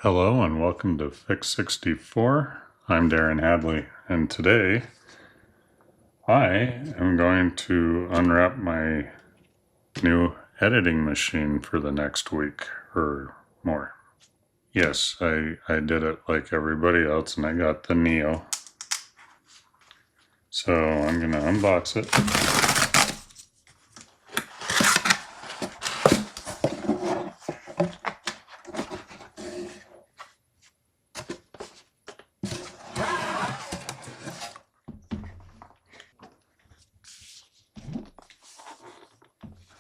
Hello and welcome to Fix 64. I'm Darren Hadley, and today I am going to unwrap my new editing machine for the next week or more. Yes, I did it like everybody else and I got the Neo. So I'm going to unbox it.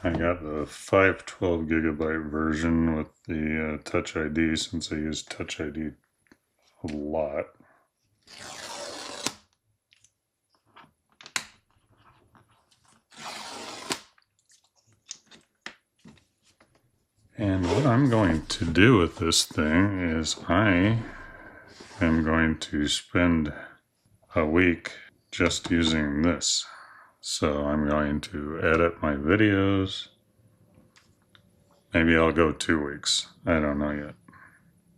I got the 512 gigabyte version with the Touch ID since I use Touch ID a lot. And what I'm going to do with this thing is I am going to spend a week just using this. So I'm going to edit my videos. Maybe I'll go 2 weeks. I don't know yet.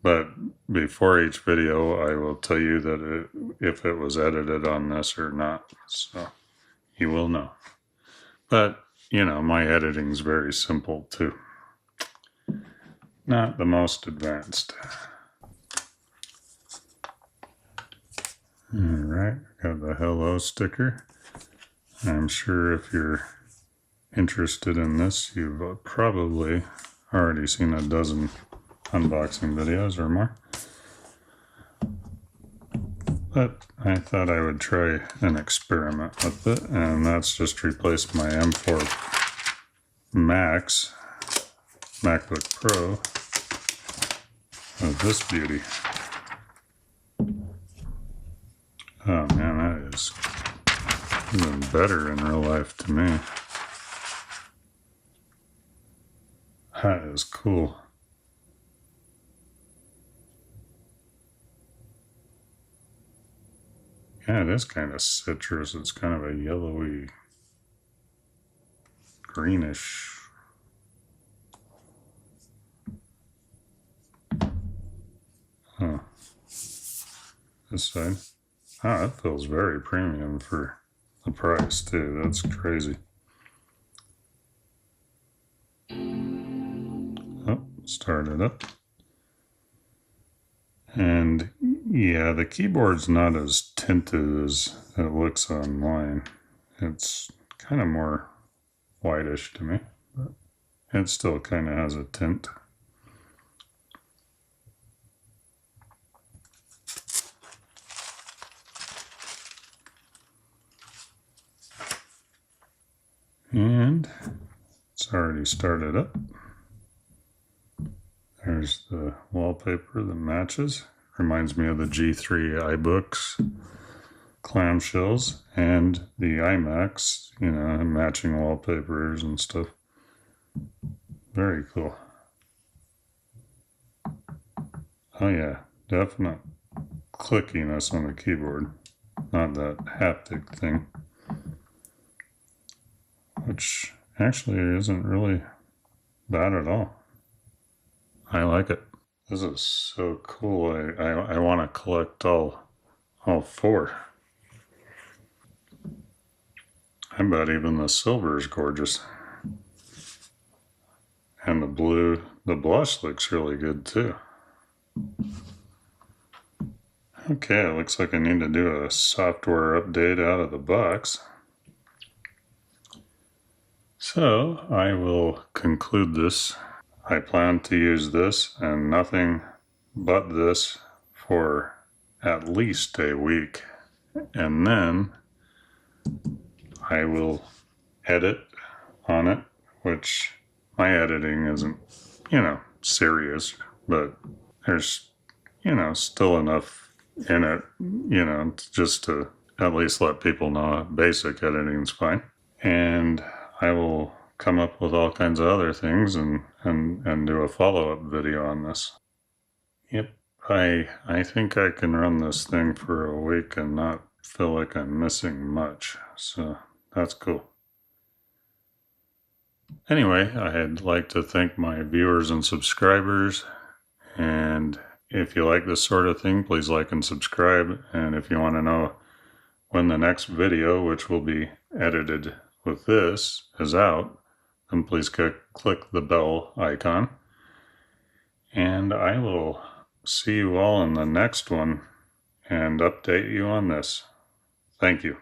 But before each video, I will tell you that if it was edited on this or not. So you will know. But, you know, my editing's very simple too. Not the most advanced. Alright, got the hello sticker. I'm sure if you're interested in this, you've probably already seen a dozen unboxing videos or more. But I thought I would try an experiment with it, and that's just replaced my M4 Max MacBook Pro with this beauty. Oh man, that is even better in real life to me. That is cool. Yeah, it is kind of citrus. It's kind of a yellowy, greenish. Huh. This side. Oh, that feels very premium for the price too. That's crazy. Oh, started up. And yeah, the keyboard's not as tinted as it looks online. It's kind of more whitish to me, but it still kind of has a tint. And it's already started up. There's the wallpaper that matches. Reminds me of the G3 iBooks clamshells and the iMacs, you know, matching wallpapers and stuff. Very cool. Oh yeah, definite clickiness on the keyboard. Not that haptic thing. Which actually isn't really bad at all. I like it. This is so cool. I want to collect all four. I bet even the silver is gorgeous. And the blue, the blush looks really good too. Okay, it looks like I need to do a software update out of the box. So I will conclude this. I plan to use this and nothing but this for at least a week. And then I will edit on it, which my editing isn't, you know, serious, but there's, you know, still enough in it, you know, just to at least let people know basic editing's fine. And I will come up with all kinds of other things and do a follow-up video on this. Yep, I think I can run this thing for a week and not feel like I'm missing much, so that's cool. Anyway, I'd like to thank my viewers and subscribers, and If you like this sort of thing, please like and subscribe. And if you want to know when the next video, which will be edited with this, is out, then please click the bell icon. And I will see you all in the next one and update you on this. Thank you.